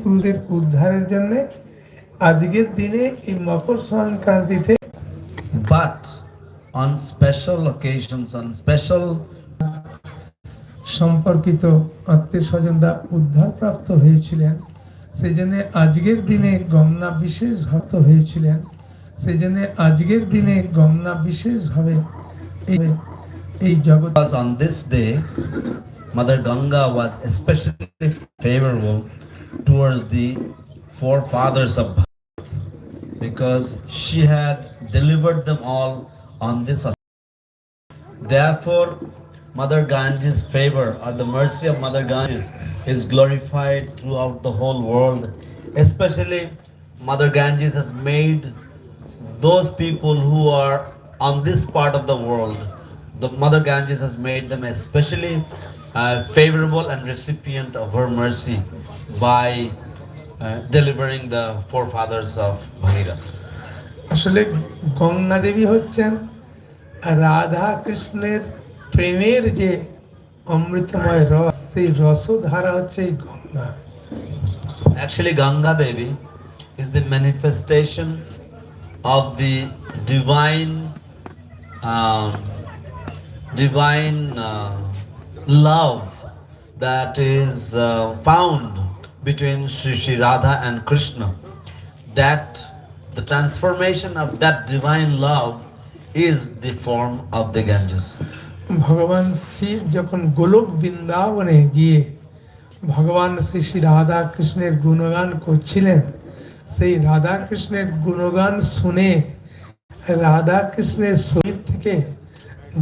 ক্রুজের উদ্ধারের জন্য আজকের দিনে এই মকর সংক্রান্তিতে But on special occasions, on special সম্পর্কিত আত্মীয় স্বজনরা উদ্ধার প্রাপ্ত হয়েছিলেন, সেজন্য আজকের দিনে গঙ্গা বিশেষ ভক্ত হয়েছিলেন, সেজন্য আজকের দিনে গঙ্গা বিশেষভাবে এই জগৎ on this day, Mother Ganga was especially favorable towards the forefathers of Bharat because she had delivered them all on this. Therefore, Mother Ganges' favor or the mercy of Mother Ganges is glorified throughout the whole world. Especially, Mother Ganges has made those people who are on this part of the world, the Mother Ganges has made them especially favorable and recipient of her mercy by delivering the forefathers of Bhagirath. আসলে গঙ্গা দেবী হচ্ছেন রাধা কৃষ্ণের প্রেমের যে অমৃতময় রস, সেই রসধারা হচ্ছে এই Ganga. Actually, Ganga Devi is the manifestation of the divine love that is found between Sri Radha and Krishna. That the transformation of that divine love is the form of the Ganges. ভগবান শিব যখন গোলক বৃন্দাবনে গিয়ে ভগবান শ্রী শ্রী রাধা কৃষ্ণের গুণগান করছিলেন, সেই রাধা কৃষ্ণের গুণগান শুনে রাধা কৃষ্ণের শরীর থেকে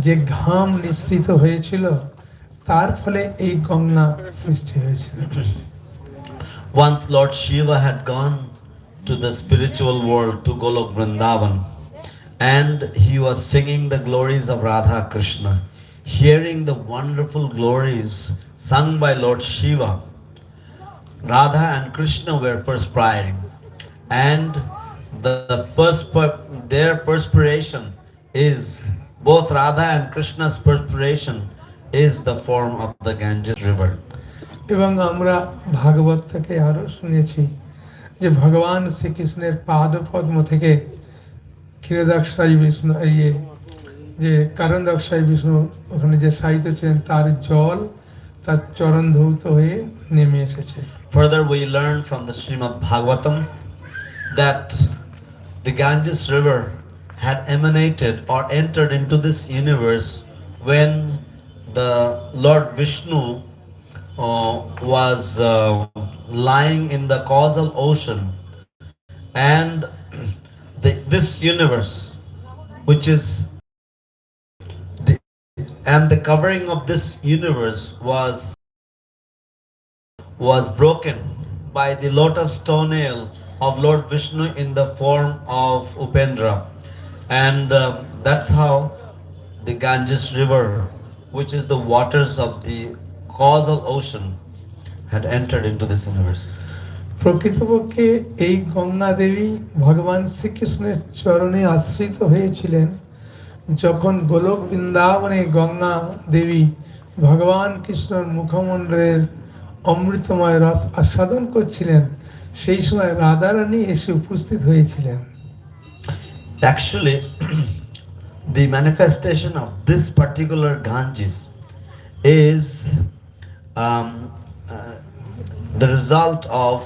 যে ঘাম নিঃসৃত হয়েছিল, তার ফলে এই গঙ্গা সৃষ্টি হয়েছিল। Once Lord Shiva had gone to the spiritual world, to Golok Vrindavan, and he was singing the glories of Radha Krishna. Hearing the wonderful glories sung by Lord Shiva, Radha and Krishna were perspiring, and their perspiration is, both Radha and Krishna's perspiration is the form of the Ganges river. এবং আমরা ভাগবত থেকে আরো শুনেছি যে ভগবান শ্রীকৃষ্ণের পাদপদ্ম থেকে ক্ষীরদাক্ষায়ী বিষ্ণু, যে কারণদাক্ষায়ী বিষ্ণু ওখানে যে সাহিত্য ছিলেন, তার জল তার চরণ ধৌত হয়ে নেমে এসেছে। Further, we learn from the Srimad Bhagavatam that the Ganges river had emanated or entered into this universe when the Lord Vishnu was lying in the causal ocean, and this universe, which is the covering of this universe was broken by the lotus toenail of Lord Vishnu in the form of Upendra, and that's how the Ganges river, which is the waters of the causal ocean, had entered into this universe. প্রকৃতপক্ষে এই গঙ্গা দেবী ভগবান শ্রীকৃষ্ণের চরণে আশ্রিত হয়েছিলেন যখন গোলক বৃন্দাবনে গঙ্গা দেবী ভগবান কৃষ্ণর মুখমণ্ডলের অমৃতময় রস আস্বাদন করছিলেন, সেই সময় রাধারানী এসে উপস্থিত হয়েছিলেন। Actually, the manifestation of this particular Ganges is the result of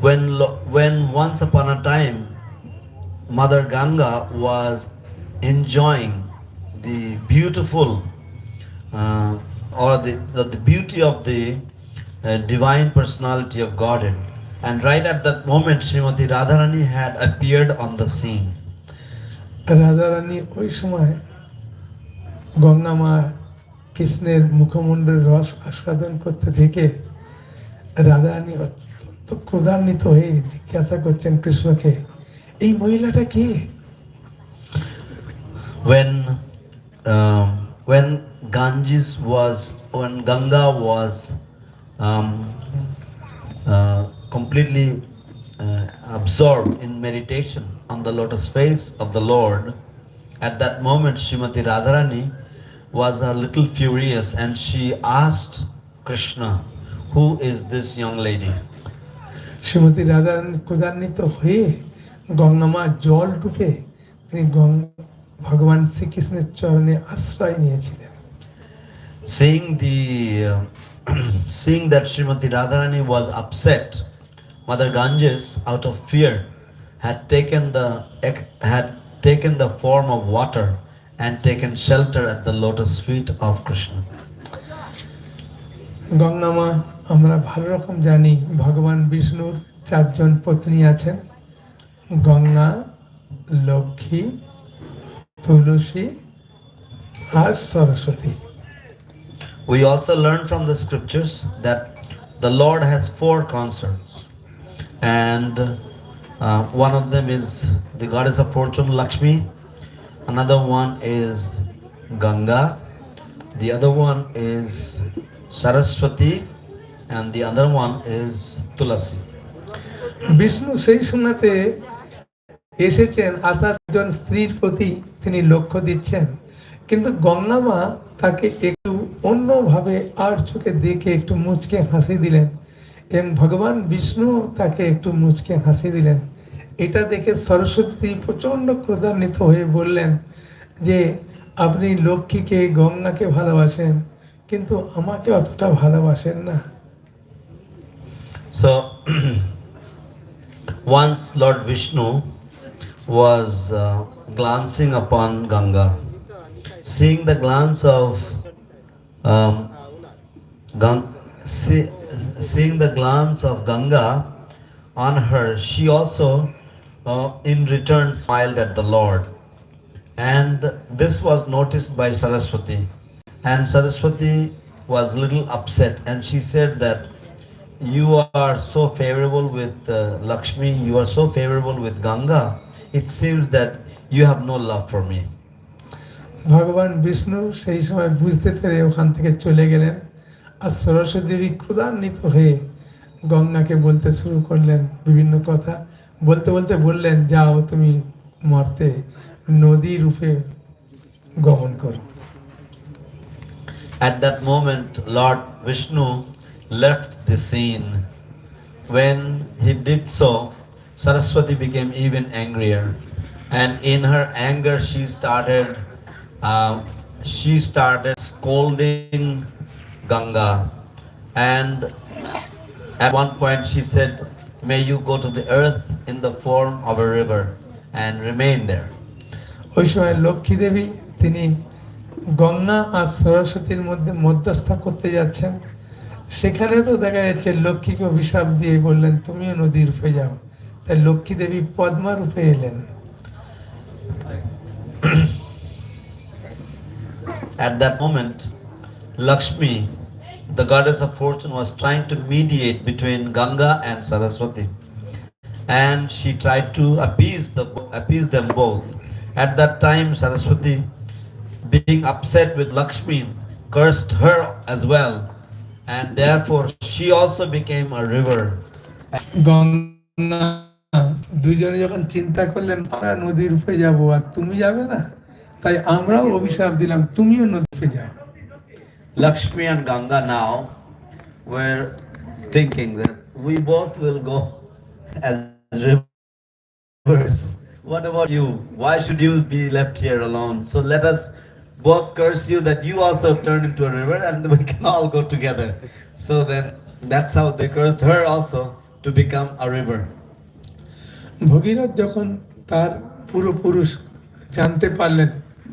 when once upon a time Mother Ganga was enjoying the beautiful or the beauty of the divine personality of Godhead, and right at that moment Srimati Radharani had appeared on the scene. Radharani ওই সময় গঙ্গা মা কৃষ্ণের মুখমণ্ডলের রস আস্বাদন করতে দেখে রাধারানী অত্যন্ত ক্রোধান্বিত হয়ে জিজ্ঞাসা করছেন কৃষ্ণকে, এই মহিলাটা কে? When Ganga was completely absorbed in meditation on the lotus face of the Lord, at that moment Srimati Radharani was a little furious, and she asked Krishna, who is this young lady? Shrimati Radharani ক্রোধান্বিত হয়ে গঙ্গামা জল ডুবে তিনি ভগবান শ্রীকৃষ্ণের চরণে আশ্রয় নিয়েছিলেন। Seeing seeing that Srimati Radharani was upset, Mother Ganges, out of fear, had taken the form of water and taken shelter at the lotus feet of Krishna. গঙ্গামা আমরা ভালো রকম জানি ভগবান বিষ্ণুর চারজন পত্নী আছেন, গঙ্গা, লক্ষ্মী, তুলসী আর Saraswati. We also learn from the scriptures that the Lord has 4 consorts, and one of them is the goddess of fortune Lakshmi, another one is Ganga, the other one is Saraswati, and the other one is Tulasi. Vishnu সেই সময়তে এসেছেন আসার জন স্ত্রীর প্রতি তিনি লক্ষ্য দিচ্ছেন, কিন্তু গঙ্গামা তাকে একটু অন্যভাবে আর চোখে দেখে একটু মুচকে হাসি দিলেন এবং ভগবান বিষ্ণু তাকে একটু মুচকে হাসি দিলেন। এটা দেখে সরস্বতী প্রচণ্ড ক্রোধান্বিত হয়ে বললেন যে আপনি লক্ষ্মীকে গঙ্গাকে ভালোবাসেন কিন্তু আমাকে অতটা ভালোবাসেন না। So once Lord Vishnu was glancing upon Ganga. Seeing the glance of seeing the glance of Ganga on her, she also in return smiled at the Lord, and this was noticed by Saraswati, and Saraswati was little upset, and she said that you are so favorable with Lakshmi, you are so favorable with Ganga, it seems that you have no love for me. ভগবান বিষ্ণু সেই সময় বুঝতে পেরে ওখান থেকে চলে গেলেন, আর সরস্বতী দেবী ক্রোধান্বিত হয়ে গঙ্গাকে বলতে শুরু করলেন বিভিন্ন কথা, বলতে বলতে বললেন যাও তুমি মর্তে নদী রূপে গমন করো। At that moment, Lord Vishnu left the scene. When he did so, Saraswati became even angrier, and in her anger she started scolding Ganga, and at one point she said, may you go to the earth in the form of a river and remain there. ওই সময় লক্ষ্মী দেবী তিনি গঙ্গা আর সরস্বতীর মধ্যে মধ্যস্থা করতে যাচ্ছেন, সেখানে তো দেখা যাচ্ছে লক্ষ্মীকে অভিশাপ দিয়ে বললেন তুমিও নদী রূপে যাও, তাই লক্ষ্মী দেবী পদ্মা রূপে এলেন। At that moment, Lakshmi, the goddess of fortune, was trying to mediate between Ganga and Saraswati, and she tried to appease them both. At that time, Saraswati, being upset with Lakshmi, cursed her as well, and therefore she also became a river. Ganga দুজনে যখন চিন্তা করলেন আমরা নদী রূপে যাব আর তুমি যাবে না, তাই আমরাও অভিশাপ দিলাম তুমিও নদী রূপে যাও। Lakshmi and Ganga now were thinking that we both will go as rivers. What about you? Why should you be left here alone? So let us both curse you that you also turn into a river and we can all go together. So then that's how they cursed her also to become a river. Bhagirath যখন তার পূর্বপুরুষ জানতে পারলেন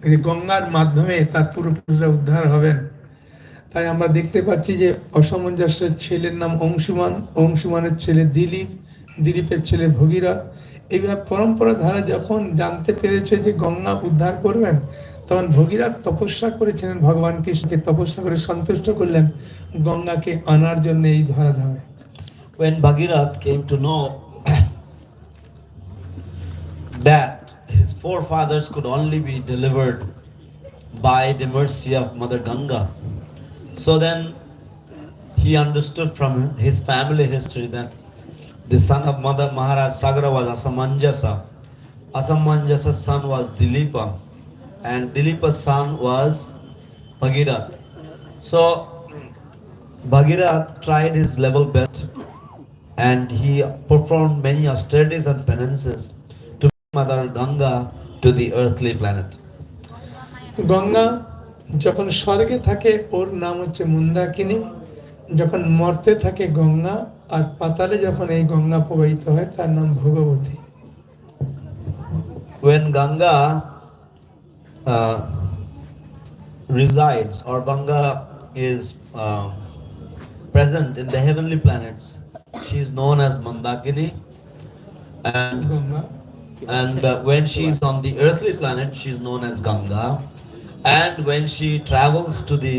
যে গঙ্গার মাধ্যমে তার পূর্বপুরুষরা উদ্ধার হবেন, তাই আমরা দেখতে পাচ্ছি যে অসামঞ্জস্যের ছেলের নাম অংশুমান, অংশুমানের ছেলে দিলীপ, দিলীপের ছেলে ভগীরথ। এইভাবে পরম্পরা ধারা যখন জানতে পেরেছে যে গঙ্গা উদ্ধার করবেন, তখন ভগীরথ তপস্যা করেছিলেন, ভগবান কৃষ্ণকে তপস্যা করে সন্তুষ্ট করলেন গঙ্গাকে আনার জন্য এই ধরাধামে। When Bhagirath came to know that his forefathers could only be delivered by the mercy of Mother Ganga, so then he understood from his family history that the son of Mother Maharaj Sagara was Asamanjasa. Asamanjasa's son was Dilipa, and Dilipa's son was Bhagirath. So Bhagirath tried his level best and he performed many austerities and penances to bring Mother Ganga to the earthly planet. Ganga যখন স্বর্গে থাকে ওর নাম হচ্ছে মন্দাকিনী, যখন মর্তে থাকে গঙ্গা, আর পাতালে যখন এই গঙ্গা প্রবাহিত হয় তার নাম ভগবতী। When Ganga resides or Ganga is present in the heavenly planets, she is known as Mandakini, and Ganga when she is on the earthly planet, she is known as Ganga, and when she travels to the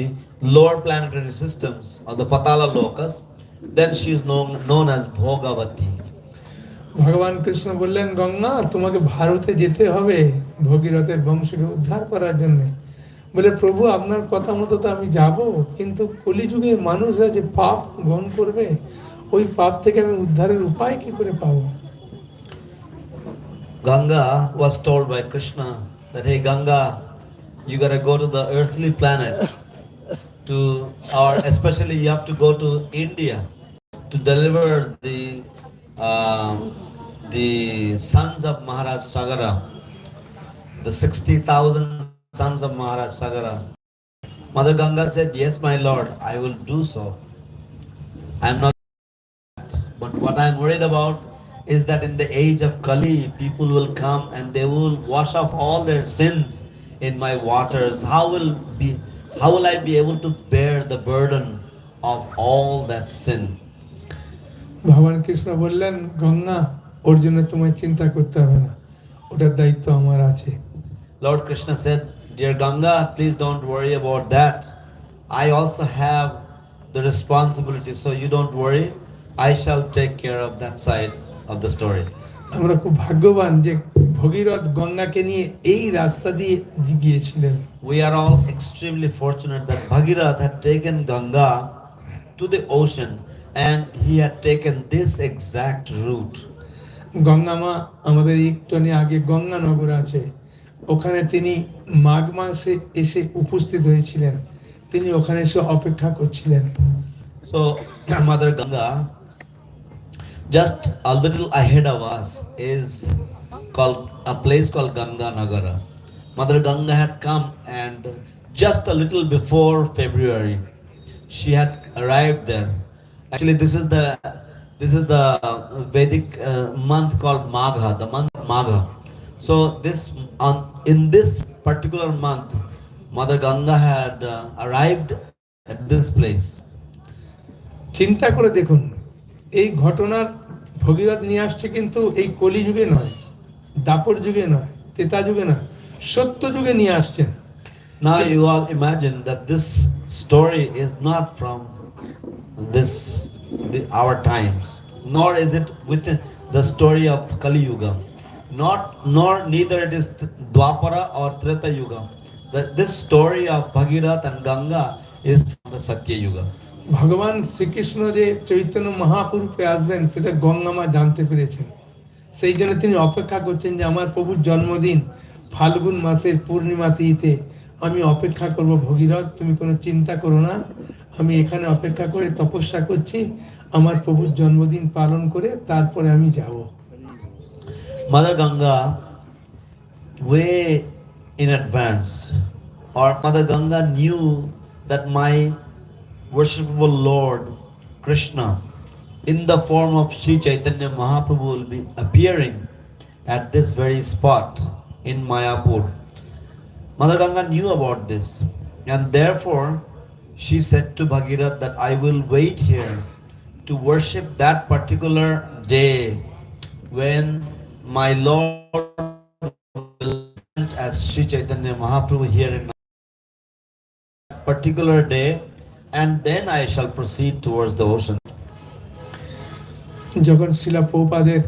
lower planetary systems or the Patala Lokas, then she is known as Bhogavati. ভগবান কৃষ্ণ বললেন, গঙ্গা তোমাকে ভারতে যেতে হবে ভগীরথের বংশকে উদ্ধার করার জন্য। বলে, প্রভু আপনার কথা মতো তো আমি যাব, কিন্তু কলিযুগের মানুষরা যে পাপ গ্রহণ করবে, ওই পাপ থেকে আমি উদ্ধারের উপায় কি করে পাবো? Ganga was told by Krishna that, hey Ganga, you gotta go to the earthly planet or especially you have to go to India to deliver the sons of Maharaj Sagara, the 60,000 sons of Maharaj Sagara. Mother Ganga said, yes my lord, I will do so. I'm not, but what I'm worried about is that in the age of Kali, people will come and they will wash off all their sins in my waters. How will I be able to bear the burden of all that sin? ভগবান কৃষ্ণ বললেন, গঙ্গা ওর জন্য তোমায় চিন্তা করতে হবে না, ওটার দায়িত্ব আমার আছে। Lord Krishna said, dear Ganga, please don't worry about that. I also have the responsibility, so you don't worry. I shall take care of that side of the story. আমরা খুব ভাগ্যবান যে ভগীরথ গঙ্গাকে নিয়ে এই রাস্তা দিয়ে গিয়েছিলেন। We are all extremely fortunate that Bhagirath had taken Ganga to the ocean and he had taken this exact route. Ganga মা আমাদের একটুখানি আগে গঙ্গানগর আছে, ওখানে তিনি মাঘ মাসে এসে উপস্থিত হয়েছিলেন, তিনি ওখানে এসে অপেক্ষা করছিলেন। So Mother Ganga, just a little ahead of us is called a place called Ganga Nagara. Mother Ganga had come and just a little before February, she had arrived there. Actually, this is the Vedic month called Magha, the month of Magha. So in this particular month, Mother Ganga had arrived at this place. চিন্তা করে দেখুন, এই ঘটনার ভগীরথ নিয়ে আসছে কিন্তু এই কলিযুগে নয়, দাপর যুগে নয়, ত্রেতা যুগে নয়, সত্য যুগে নিয়ে আসছেন। Now you all imagine that this story is not from our times, nor is it within the story of Kali Yuga, nor neither it is Dwapara or Treta Yuga. This story of Bhagirath and Ganga is from the Satya Yuga. ভগবান শ্রীকৃষ্ণ যে চৈতন্য মহাপুরুষে আসবেন সেটা গঙ্গা মা জানতে পেরেছেন, সেই জন্য তিনি অপেক্ষা করছেন যে আমার প্রভুর জন্মদিন ফাল্গুন মাসের পূর্ণিমা তিথিতে আমি অপেক্ষা করব। ভগীরথ তুমি কোনো চিন্তা করো না, আমি এখানে অপেক্ষা করে তপস্যা করছি, আমার প্রভুর জন্মদিন পালন করে তারপরে আমি যাব। Mother Ganga, way in advance, or Mother Ganga knew that my worshipable Lord Krishna in the form of Sri Chaitanya Mahaprabhu will be appearing at this very spot in Mayapur. Mother Ganga knew about this, and therefore she said to Bhagirath that I will wait here to worship that particular day when my Lord will present as Sri Chaitanya Mahaprabhu here in that particular day, and then I shall proceed towards the ocean. যখন শিলা প্রভুপাদের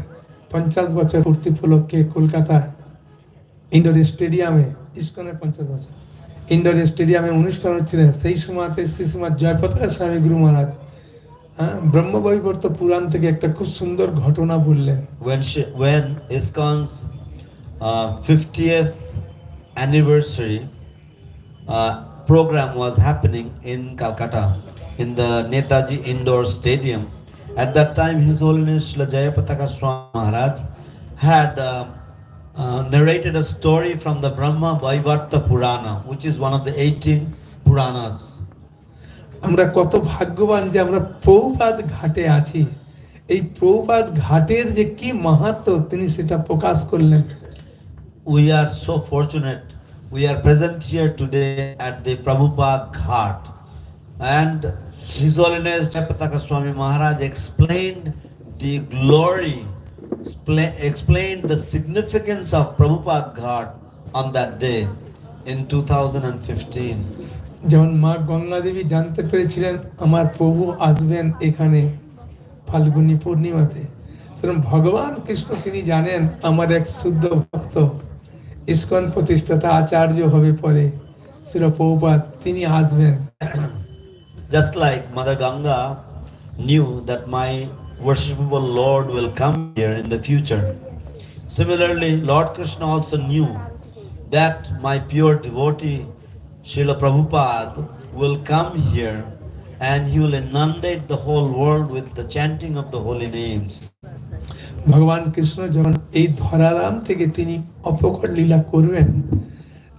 50 বছর পূর্তি উপলক্ষে Kolkata indoor স্টেডিয়ামে, ইস্কনের 50 বছর indoor স্টেডিয়ামে অনুষ্ঠান হচ্ছিলেন, সেই সময়তে শ্রীশ্রীমৎ জয়প্রকাশ স্বামী গুরু মহারাজ ব্রহ্মবৈবর্ত পুরাণ থেকে একটা খুব সুন্দর ঘটনা বললেন। When ISKCON's 50th anniversary program was happening in Calcutta in the Netaji Indoor Stadium. At that time, His Holiness Srila Jayapataka Swami Maharaj had narrated a story from the Brahma Vaivarta Purana, which is one of the 18 Puranas. আমরা কত ভাগ্যবান যে আমরা প্রভুপাদ ঘাটে আছি। এই প্রভুপাদ ঘাটের যে কি মাহাত্ম্য তিনি সেটা প্রকাশ করলেন। We are so fortunate. We are present here today at the Prabhupada Ghat, and His Holiness Jayapataka Swami Maharaj explained the glory, explained the significance of Prabhupada Ghat on that day in 2015. যেমন মা গঙ্গা দেবী জানতে পেরেছিলেন আমার প্রভু আসবেন এখানে ফাল্গুনী পূর্ণিমাতে, সেরকম ভগবান কৃষ্ণ তিনি জানেন আমার এক শুদ্ধ ভক্ত ইস্কন প্রতিষ্ঠাতা আচার্য হবে পরে শ্রীল প্রভুপাদ, তিনি আসবেন। Just like Mother Ganga knew that my worshipable Lord will come here in the future, similarly Lord Krishna also knew that my pure devotee Srila Prabhupada will come here and he will inundate the whole world with the chanting of the holy names. ভগবান কৃষ্ণ যখন এই ধরাধাম থেকে তিনি অপকট লীলা করবেন,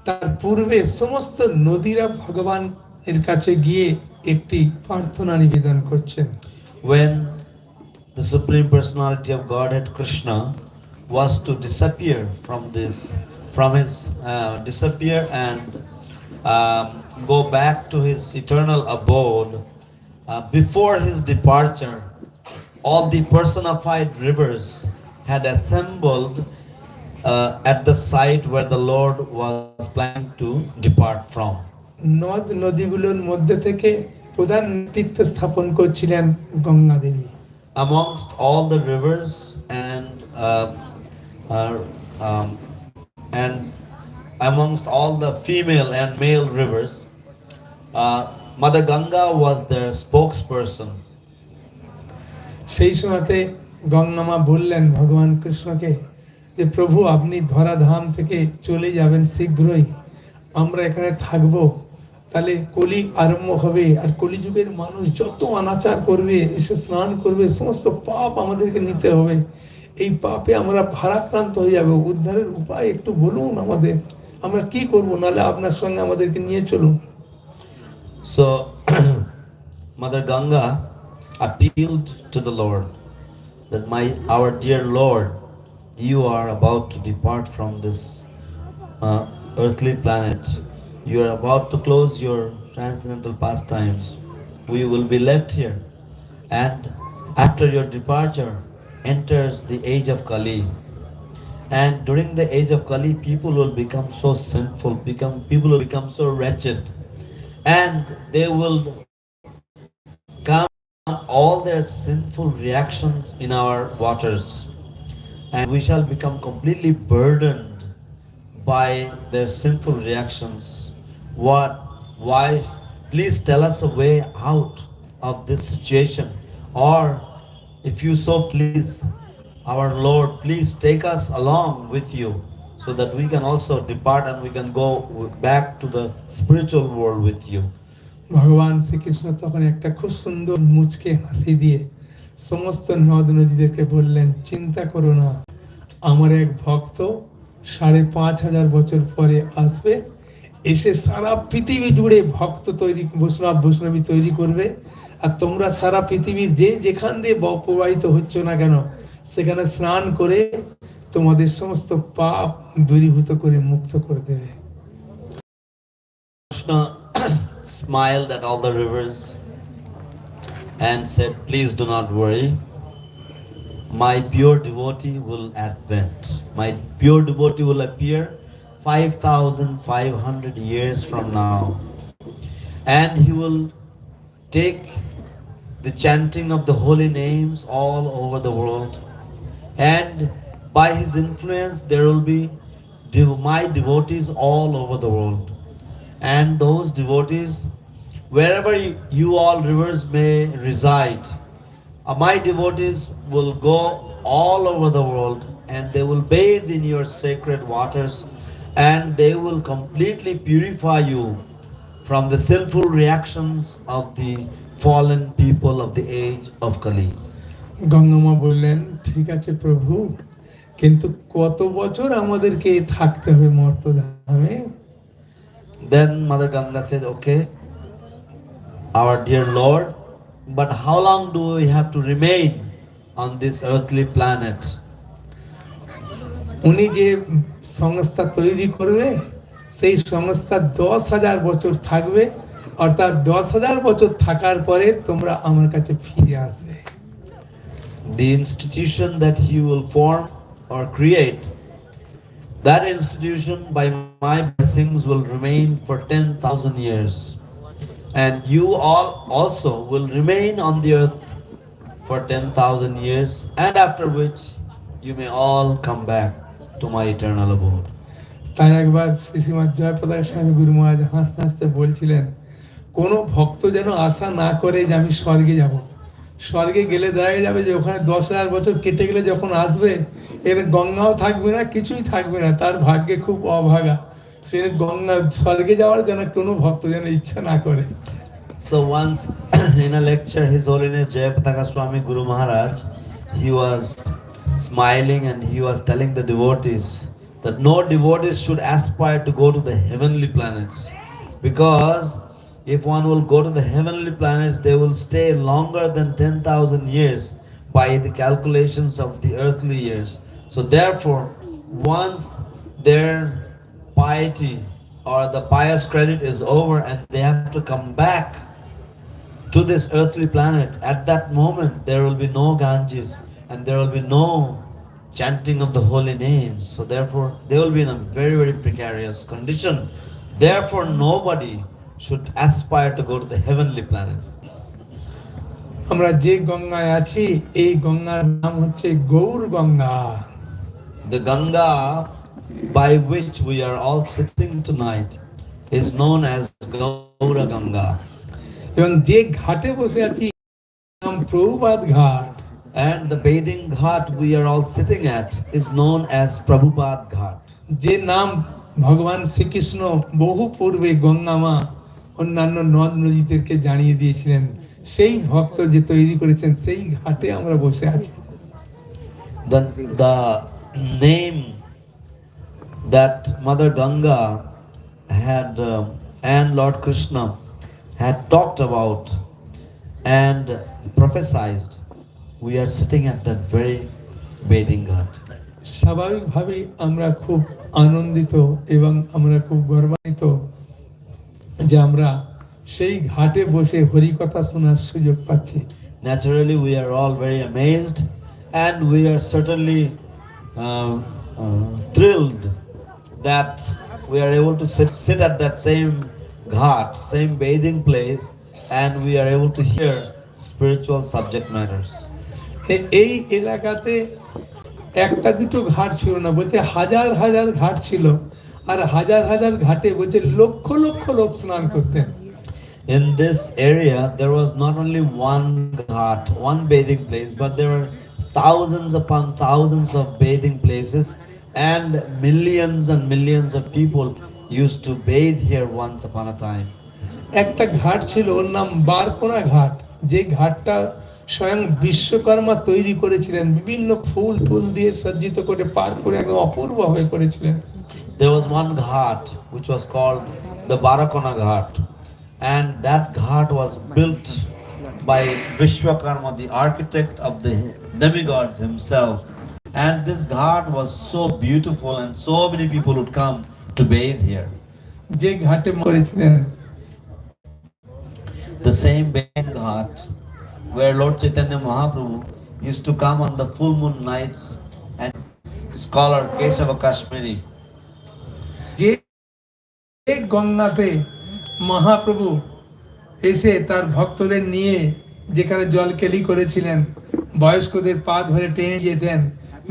তার পূর্বে সমস্ত নদীরা ভগবান এর কাছে গিয়ে একটি প্রার্থনা নিবেদন করছেন। When the Supreme Personality of Godhead Krishna was to disappear disappear and go back to his eternal abode, before his departure, all the personified rivers had assembled at the site where the Lord was planning to depart from. নদ নদীগুলোর মধ্যে থেকে প্রধান নেতৃত্ব স্থাপন করছিলেন গঙ্গা দেবী। Amongst all the rivers and amongst all the female and male rivers, Mother Ganga was their spokesperson. সেই সময়তে গঙ্গা মা বললেন ভগবান কৃষ্ণকে যে প্রভু আপনি ধরাধাম থেকে চলে যাবেন শীঘ্রই, আমরা এখানে থাকবো, তাহলে কলি আরম্ভ হবে আর কলিযুগের মানুষ যত অনাচার করবে এসে স্নান করবে, সমস্ত পাপ আমাদেরকে নিতে হবে, এই পাপে আমরা ভারাক্রান্ত হয়ে যাবো, উদ্ধারের উপায় একটু বলুন আমাদের, আমরা কি করব, নাহলে আপনার সঙ্গে আমাদেরকে নিয়ে চলুন। So Mother Ganga appealed to the Lord that our dear Lord, you are about to depart from this earthly planet. You are about to close your transcendental pastimes. We will be left here, and after your departure enters the age of Kali. And during the age of Kali, people will become so sinful, people will become so wretched, and they will come all their sinful reactions in our waters, and we shall become completely burdened by their sinful reactions. Why? Please tell us a way out of this situation, or if you so please, our Lord, please take us along with you so that we can also depart and we can go back to the spiritual world with you. ভগবান শ্রীকৃষ্ণ তখন একটা খুব সুন্দর মুচকে হাসি দিয়ে সমস্ত নদ নদীদেরকে বললেন, চিন্তা করো না, আমার এক ভক্ত ৫,৫০০ বছর পরে আসবে, এসে সারা পৃথিবী জুড়ে ভক্ত তৈরি, বৈষ্ণবী তৈরি করবে, আর তোমরা সারা পৃথিবীর যেখান দিয়ে প্রবাহিত হচ্ছ না কেন সেখানে স্নান করে তোমাদের সমস্ত পাপ দূরীভূত করে মুক্ত করে দেবে। Krishna smiled at all the rivers and said, please do not worry, my pure devotee will advent. My pure devotee will appear 5,500 years from now, and he will take the chanting of the holy names all over the world, and by his influence there will be my devotees all over the world, and those devotees, wherever you all rivers may reside, my devotees will go all over the world, and they will bathe in your sacred waters, and they will completely purify you from the sinful reactions of the fallen people of the age of Kali. গঙ্গামা বললেন ঠিক আছে প্রভু, কিন্তু কত বছর আমাদেরকে থাকতে হবে মর্তধামে? Then Mother Ganga said, okay, our dear Lord, but how long do we have to remain on this earthly planet? উনি যে সংস্থা তৈরি করবে সেই সংস্থা 10,000 বছর থাকবে, অর্থাৎ 10,000 বছর থাকার পরে তোমরা আমার কাছে ফিরে আসবে। The institution that he will form or create, that institution by my blessings will remain for 10,000 years. And you all also will remain on the earth for 10,000 years, and after which you may all come back to my eternal abode. তাই একবার শ্রীশ্রীমৎ জয়প্রকাশ স্বামী গুরু মহারাজ হাসতে হাসতে বলছিলেন, কোনো ভক্ত যেন আশা না করে যে আমি স্বর্গে যাব। স্বর্গে গেলে দেখা যাবে যে ওখানে 10,000 বছর কেটে গেলে যখন আসবে এর গঙ্গাও থাকবে না, কিছুই থাকবে না, তার ভাগ্যে খুব অভাগা। সে গঙ্গা স্বর্গে যাওয়ার জন্য কোনো ভক্ত যেন ইচ্ছা না করে। So once in a lecture, His Holiness Jayapataka Swami Guru Maharaj, he was smiling and he was telling the devotees that no devotees should aspire to go to the heavenly planets, because if one will go to the heavenly planets, they will stay longer than 10,000 years by the calculations of the earthly years. So therefore, once their piety or the pious credit is over and they have to come back to this earthly planet, at that moment there will be no Ganges and there will be no chanting of the holy names. So therefore they will be in a very, very precarious condition. Therefore nobody should aspire to go to the heavenly planets. আমরা যে গঙ্গায় আছি এই গঙ্গার নাম হচ্ছে Gour Ganga. The Ganga by which we are all sitting tonight is known as Gaura Ganga. এবং যে ঘাটে বসে আছি নাম প্রভুপাদ ঘাট। And the bathing ghat we are all sitting at is known as Prabhupada Ghat. যে নাম ভগবান শ্রীকৃষ্ণ বহু পূর্বে গঙ্গা মা অন্যান্য নদ নদীদেরকে জানিয়ে দিয়েছিলেন, সেই ভক্ত যে তৈরি করেছেন সেই ঘাটে আমরা বসে আছি। The name that Mother Ganga had and Lord Krishna had talked about and prophesied, we are sitting at that very bathing ghat. স্বাভাবিকভাবেই আমরা খুব আনন্দিত এবং আমরা খুব গর্বান্বিত যে আমরা সেই ঘাটে বসে হরি কথা শোনার সুযোগ পাচ্ছি। Naturally, we are all very amazed and we are certainly thrilled that we are able to sit at that same ghat, same bathing place, and we are able to hear spiritual subject matters. এই এলাকাতে একটা দুটো ঘাট ছিল না, বলছে হাজার হাজার ঘাট ছিল, আর হাজার হাজার ঘাটে বলছে লক্ষ লক্ষ লোক স্নান করতেন। In this area, there was not only one ghat, one bathing place, but there were thousands upon thousands of bathing places, and millions of people used to bathe here once upon a time. একটা ঘাট ছিল ওর নাম বারকোনা ঘাট, যে ঘাটটা স্বয়ং বিশ্বকর্মা তৈরি করেছিলেন, বিভিন্ন ফুল টুল দিয়ে সজ্জিত করে পার করে একদম অপূর্বভাবে করেছিলেন। There was one ghat which was called the Barakona Ghat, and that ghat was built by Vishwakarma, the architect of the demigods himself. And this ghat was so beautiful and so many people would come to bathe here. যে ঘাটে করেছিলেন The same bathing ghat where Lord Chaitanya Mahaprabhu used to come on the full moon nights, and scholar Keshava Kashmiri, যে গঙ্গাতে মহাপ্রভু এসে তার ভক্তদের নিয়ে যেখানে জলকেলি করেছিলেন, বয়স্কদের পা ধরে টেনে যেতেন,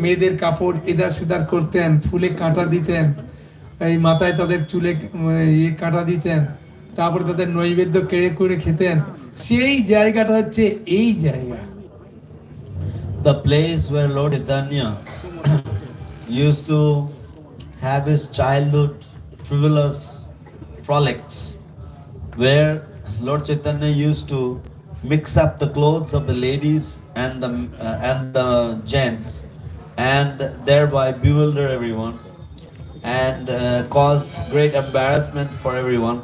মেয়েদের কাপড় এদার সেদার করতেন, ফুলে কাঁটা দিতেন, এই মাথায় তাদের চুলে কাঁটা দিতেন, তারপরে তাদের নৈবেদ্য কেড়ে করে খেতেন, সেই জায়গাটা হচ্ছে এই জায়গা। the place where Lord Chaitanya used to have his childhood frivolous frolics. where Lord Chaitanya used to mix up the clothes of the ladies and the gents, and thereby bewilder everyone and cause great embarrassment for everyone.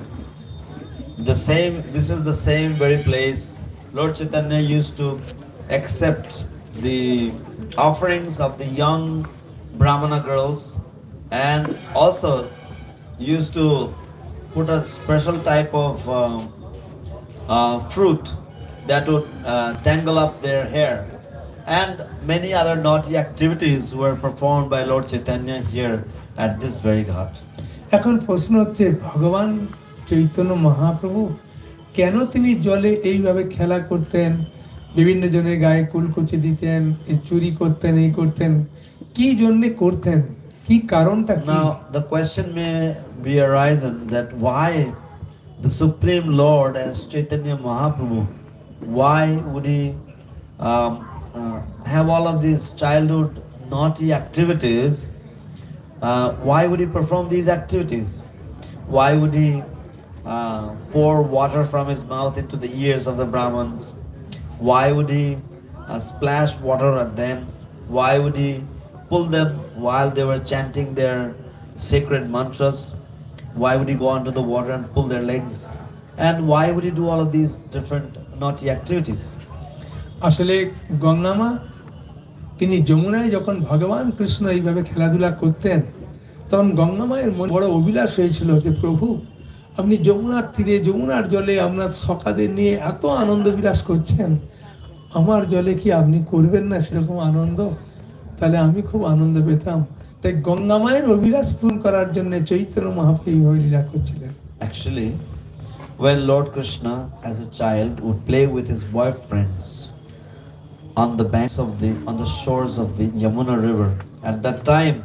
This is the same very place Lord Chaitanya used to accept the offerings of the young Brahmana girls, and also used to put a special type of fruit that would tangle up their hair. And many other naughty activities were performed by Lord Chaitanya here at this very ghat. এখন প্রশ্ন হচ্ছে ভগবান চৈতন্য মহাপ্রভু কেন তিনি জলে এইভাবে খেলা করতেন, বিভিন্ন জনের গায়ে কুলকুচি দিতেন, এই চুরি করতেন, এই করতেন, কি জন্য করতেন, কি কারণটা কি? Now, the question may be arisen that why the Supreme Lord as Chaitanya Mahaprabhu, why would he have all of these childhood naughty activities? Why would he perform these activities? Why would he pour water from his mouth into the ears of the Brahmins? Why would he splash water at them? Why would he pull them while they were chanting their sacred mantras? Why would he go onto the water and pull their legs? And why would he do all of these different naughty activities? আসলে গঙ্গামা তিনি যমুনায় যখন ভগবান কৃষ্ণ এইভাবে খেলাধুলা করতেন, তখন গঙ্গামায়ের মনে বড় অভিলাষ হয়েছিল যে প্রভু আপনি যমুনার তীরে যমুনার জলে আপনার সখাদের নিয়ে এত আনন্দ বিলাস করছেন, আমার জলে কি আপনি করবেন না সেরকম আনন্দ? তাহলে আমি খুব আনন্দ পেতাম। তাই গঙ্গামায়ের অভিলাষ পূরণ করার জন্য চৈতন্য মহাপ্রভু এইভাবে লীলা করছিলেন। Actually, when Lord Krishna as a child would play with his boyfriends on the banks on the shores of the Yamuna river, at that time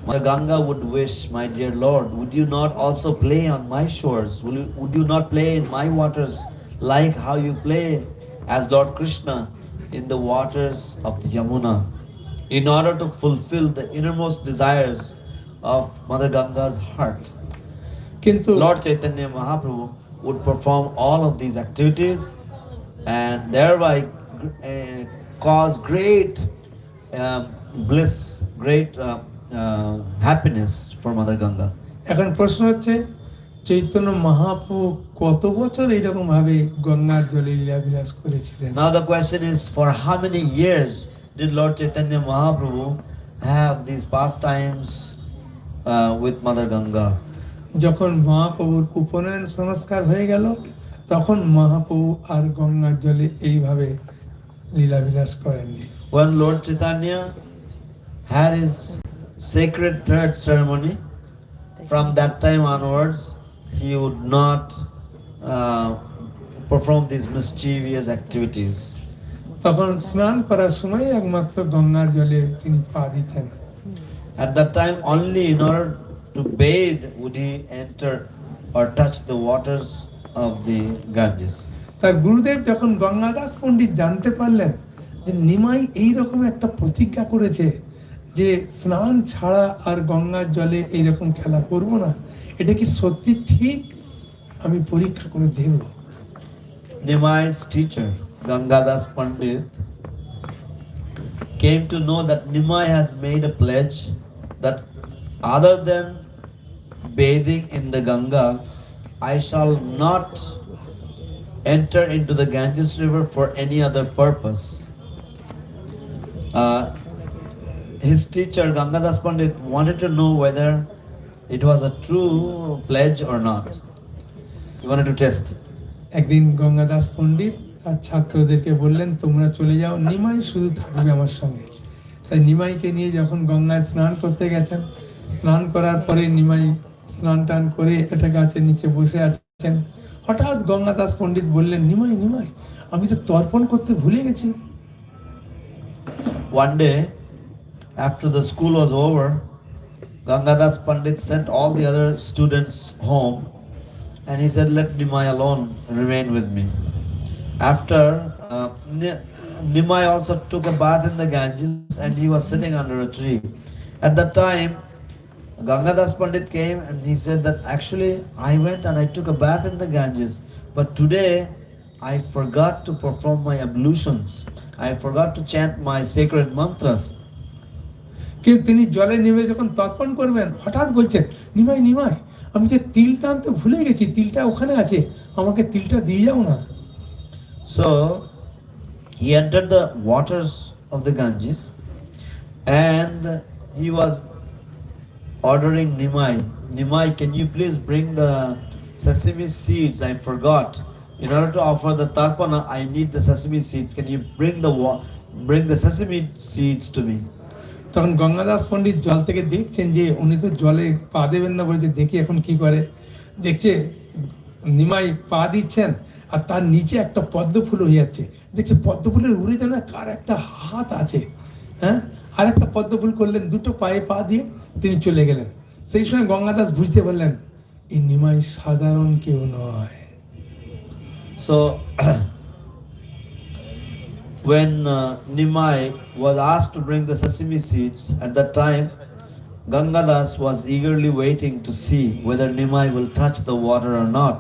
Mother Ganga would wish, my dear Lord, would you not also play on my shores? Would you not play in my waters like how you play as Lord Krishna in the waters of the Yamuna, in order to fulfill the innermost desires of Mother Ganga's heart? কিন্তু Lord Chaitanya Mahaprabhu would perform all of these activities and thereby cause great bliss, great happiness for Mother Ganga. এখন প্রশ্ন হচ্ছে চৈতন্য মহাপ্রভু কত বছর এইরকম ভাবে গঙ্গার জলে লীলা বিলাস করেছিলেন? Now the question is, for how many years did Lord Chaitanya Mahaprabhu have these pastimes with Mother Ganga? যখন মহাপ্রভুর উপনয়ন সংস্কার হয়ে গেল, তখন মহাপ্রভু আর গঙ্গার জলে এইভাবে লীলা বিলাস করেননি। When Lord Chaitanya had his sacred third ceremony, from that time onwards, he would not perform these mischievous activities. তখন স্নান করার সময় একমাত্র গঙ্গার জলে তিনি পা দিতেন। At that time, only in order to bathe would he enter or touch the waters of the Ganges. তার গুরুদেব যখন গঙ্গাদাস পণ্ডিত জানতে পারলেন যে নিমাই এইরকম একটা প্রতিজ্ঞা করেছে যে স্নান ছাড়া আর গঙ্গার জলে এইরকম খেলা করব না, এটা কি সত্যি ঠিক, আমি পরীক্ষা করে দেখব। Nimai's teacher, Gangadas Pandit, came to know that Nimai has made a pledge that other than bathing in the Ganga, I shall not enter into the Ganges river for any other purpose. His teacher, Gangadas Pandit, wanted to know whether it was a true pledge or not. He wanted to test it. একদিন গঙ্গাদাস পণ্ডিত তার ছাত্রদেরকে বললেন তোমরা চলে যাও, নিমাই শুধু থাকবে আমার সঙ্গে। তাই নিমাইকে নিয়ে যখন গঙ্গায় স্নান করতে গেছেন, স্নান করার পরে নিমাই স্নান টান করে একটা গাছের নিচে বসে আছেন। হঠাৎ গঙ্গাদাস পণ্ডিত বললেন, নিমাই নিমাই আমি তো তর্পণ করতে ভুলে গেছি। One day, after the school was over, Gangadas Pandit sent all the other students home and he said, let Nimai alone remain with me. After, Nimai also took a bath in the Ganges and he was sitting under a tree. At that time, Gangadas Pandit came and he said that actually I went and I took a bath in the Ganges, but today I forgot to perform my ablutions. I forgot to chant my sacred mantras. কিন্তু তিনি জলে নেমে যখন তর্পণ করবেন হঠাৎ বলছেন, নিমাই নিমাই, আমি যে তিলটা আনতে ভুলে গেছি, তিলটা ওখানে আছে, আমাকে তিলটা দিয়ে যাও না। So he entered the waters of the Ganges and he was ordering Nimai, Nimai, can you please bring the sesame seeds? I forgot. In order to offer the tarpana, I need the sesame seeds. Can you bring the sesame seeds to me? তখন গঙ্গাদাস পণ্ডিত জল থেকে দেখছেন যে উনি তো জলে পা দেবেন না, বলেছে দেখি এখন কি করে। দেখছে নিমাই পা দিচ্ছেন আর তার নিচে একটা পদ্ম ফুল হয়ে যাচ্ছে, দেখছে পদ্ম ফুলের উড়ে যেন কার একটা হাত আছে, হ্যাঁ, আর একটা পদ্ম ফুল করলেন, দুটো পায়ে পা দিয়ে তিনি চলে গেলেন। সেই সময় গঙ্গাদাস বুঝতে পারলেন এই নিমাই সাধারণ কেউ নয়। So when Nimai was asked to bring the sesame seeds, at that time Gangadas was eagerly waiting to see whether Nimai will touch the water or not,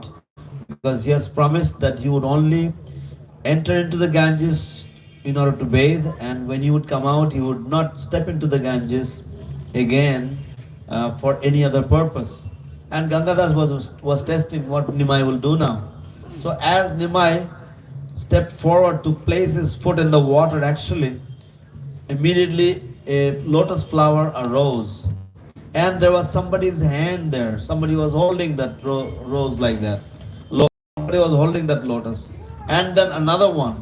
because he has promised that he would only enter into the Ganges in order to bathe, and when he would come out he would not step into the Ganges again for any other purpose. And Gangadas was testing what Nimai will do now. So as Nimai stepped forward to place his foot in the water, actually immediately a lotus flower arose, and there was somebody's hand there. Somebody was holding that rose like that. Somebody was holding that lotus, and then another one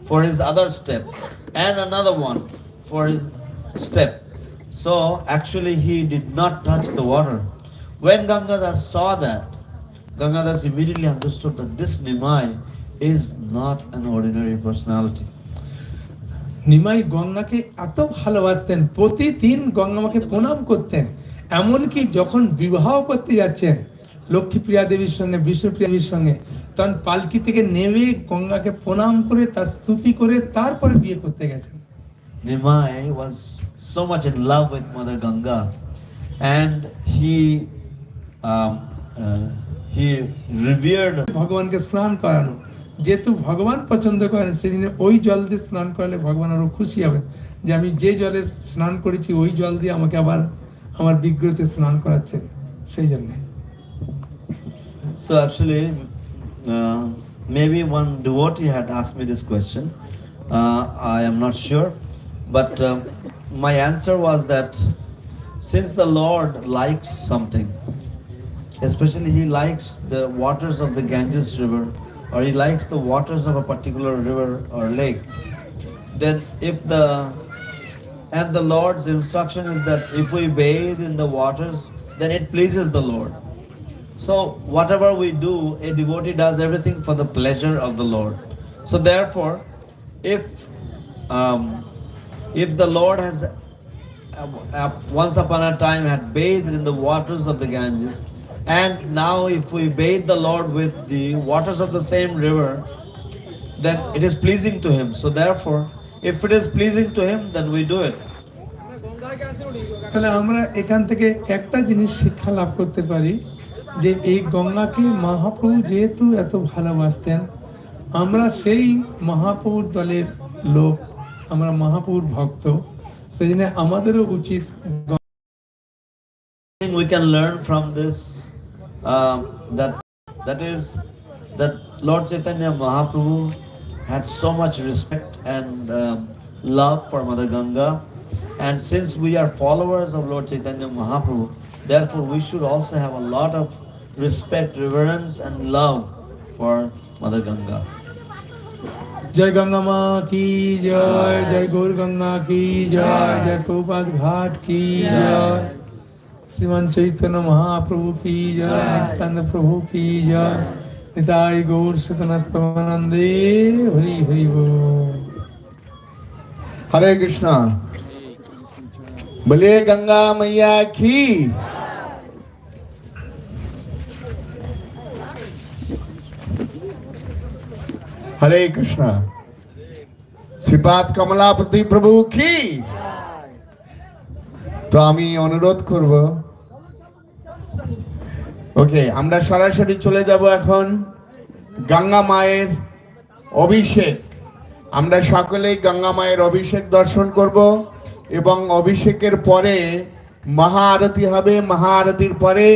for his other step, and another one for his step. So actually he did not touch the water. When Gangadas saw that, Gangadas immediately understood that this Nimai is not an ordinary personality. Nimai গঙ্গাকে এত ভালোবাসতেন, প্রতিদিন গঙ্গামাকে প্রণাম করতেন, এমনকি যখন বিবাহ করতে যাচ্ছেন লক্ষ্মীপ্রিয়া দেবীর সঙ্গে, বিষ্ণুপ্রিয়া দেবীর সঙ্গে, তখন পালকি থেকে নেমে গঙ্গাকে প্রণাম করে তার স্তুতি করে তারপরে বিয়ে করতে গেছেন। Nimai was so much in love with Mother Ganga, and he revered ভগবানকে স্নান করানো, যেহেতু ভগবান পছন্দ করেন সেদিনে ওই জল দিয়ে স্নান করালে ভগবান আরো খুশি হবেন যে আমি যে জলে স্নান করেছি ওই জল দিয়ে আমাকে আবার আমার বিগ্রহতে স্নান করাচ্ছেন, সেই জন্য। So actually, maybe one devotee had asked me this question. I am not sure, but my answer was that since the Lord likes something, especially he likes the waters of the Ganges river, or he likes the waters of a particular river or lake, then the Lord's instruction is that if we bathe in the waters, then it pleases the Lord. So whatever we do, a devotee does everything for the pleasure of the Lord. So therefore, if the Lord has once upon a time had bathed in the waters of the Ganges, and now if we bathe the Lord with the waters of the same river, then it is pleasing to him. So therefore, if it is pleasing to him, then we do it. তাহলে আমরা এখান থেকে একটা জিনিস শিক্ষা লাভ করতে পারি যে এই গঙ্গাকে মহাপ্রভু যেহেতু এত ভালোবাসতেন, আমরা সেই মহাপ্রভুর দলের লোক, আমরা মহাপ্রভুর ভক্ত, সেই জন্য আমাদেরও উচিত। We can learn from this that is that Lord Chaitanya Mahaprabhu had so much respect and love for Mother Ganga, and since we are followers of Lord Chaitanya Mahaprabhu, therefore we should also have a lot of respect, reverence and love for Mother Ganga. जय गंगा माँ की जय, जय गौर गंगा की जय, जय प्रभुपाद घाट की जय, श्रीमान चैतन्य महाप्रभु की जय, नित्यानंद प्रभु की जय, निताई गौर सतनाथ पवनंदे, हरि हरि बोल। हरे कृष्णा, बोले गंगा मैया की। हरे कृष्णा, শ্রীপাদ কমলাপতি প্রভু কি। তো আমি অনুরোধ করব ওকে, আমরা সরাসরি চলে যাব এখন গঙ্গা মায়ের অভিষেক। আমরা সকলেই গঙ্গা মায়ের অভিষেক দর্শন করব এবং অভিষেকের পরে মহা আরতি হবে। মহা আরতির পরে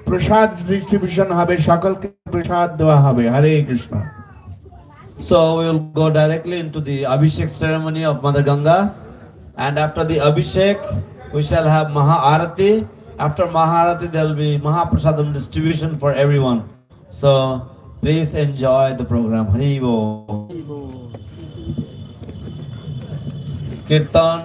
প্রসাদ ডিস্ট্রিবিউশন হবে, সকলকে প্রসাদ দেওয়া হবে। হরে Krishna. So we will go directly into the Abhishek ceremony of Mother Ganga, and after the Abhishek we shall have Maha Arati. After Maha Arati there will be Maha Prasadam distribution for everyone. So please enjoy the program. Hari Bol. Kirtan.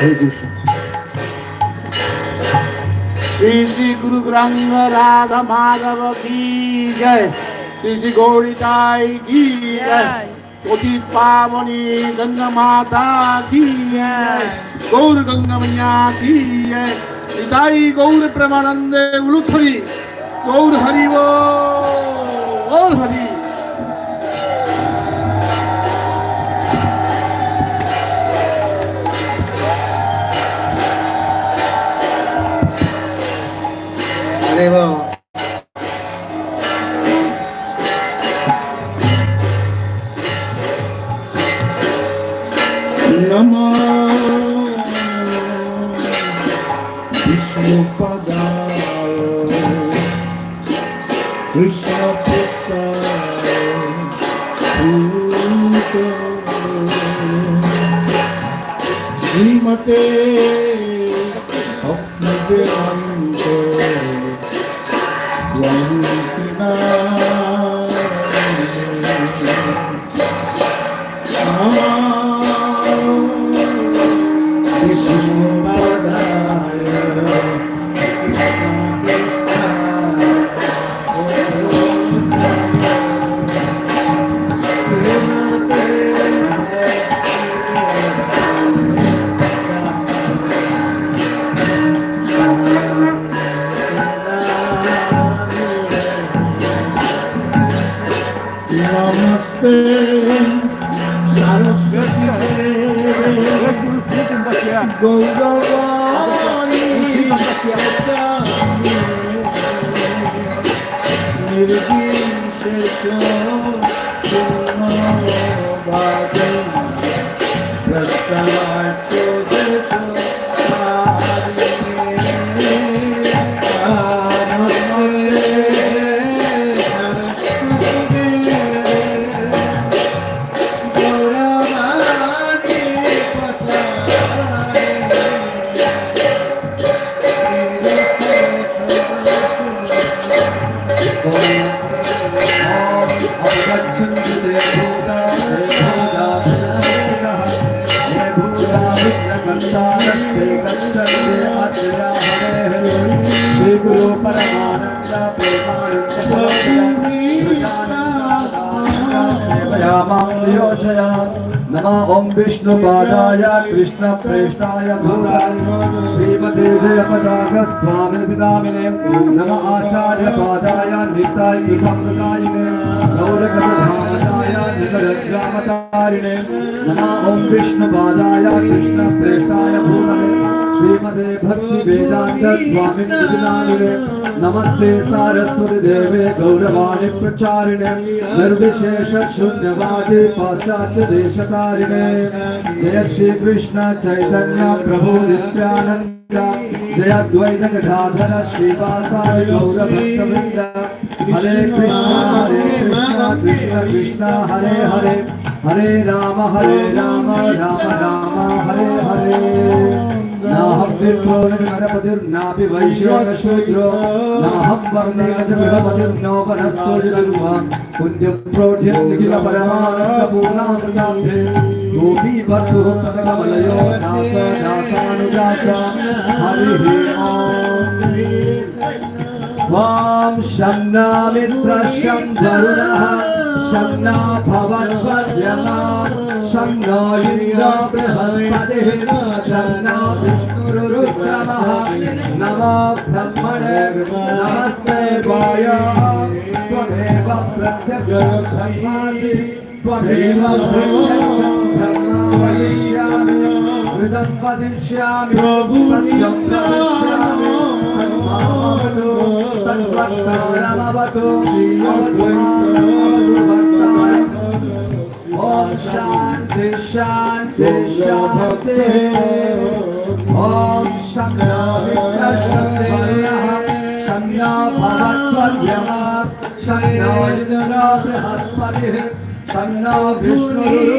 Shri Shri Guru Granth Radha Madhav की जय, श्री श्री गौरीताई की जय, पतित पावनी गंगा माता की जय, गौर गंगा मैया की जय, निताई गौर प्रेमानंदे उलुथरी, गौर हरि बोल हरि। हरे बोल। नमो विष्णुपदाय कृष्णपुत्राय श्रीमते भक्तिवेदान्त नमस्ते सरस्वती गौरवाणी निर्विशेष नमः ओम विष्णुपादाय कृष्ण प्रेष्ठाय श्रीमते जयपताक स्वामी नामिने नमः आचार्य पादाय नित्याय कृपाप्रदायिने गौरगधामताय निगरग्रामतारिणे नमः ओम विष्णुपादाय कृष्ण प्रेष्ठाय भूतले श्रीमते भक्ति वेदांत स्वामी नामिने नमस्ते सारस्वती देवे गौरवाणी प्रचारिणे निर्विशेष शून्यवादी पाश्चात्य देशकारिणे जय श्री कृष्ण चैतन्य प्रभु नित्यानंद जय अद्वैत गदाधर श्रीवासादि गौर भक्तवृंद हरे कृष्ण कृष्ण कृष्ण हरे हरे हरे राम राम राम हरे हरे नाहं विप्रोर्नरपतिर्नापि वैश्यो न शूद्रो नाहं वर्णेन च बृहपतिर्नो वनस्थो जगुवान् पुण्यप्रोढ्यं निखिलपरमानन्दपूर्णामृताब्धे गोपी वधुः तदकमलयो दासानुदासा हरिः ॐ शम्ना मित्रः शं वरुणः शम्ना भवद्वद्यमा शम्नो इन्द्रो बृहस्पतिः शम्नो विष्णुरुक्रमः नमो ब्रह्मणे नमस्ते वायः त्वमेव प्रत्यक्षं ब्रह्मासि त्वमेव प्रत्यक्षं ब्रह्म वदिष्यामि हृदं वदिष्यामि सत्यं वदिष्यामि तन्मामवतु तद्वक्तारमवतु ओम शांति शांति शांति ओम शम्नो विष्णुः शम्नो भवद्वद्यमा शम्नो इंद्रो बृहस्पतिः शम्नो विष्णुः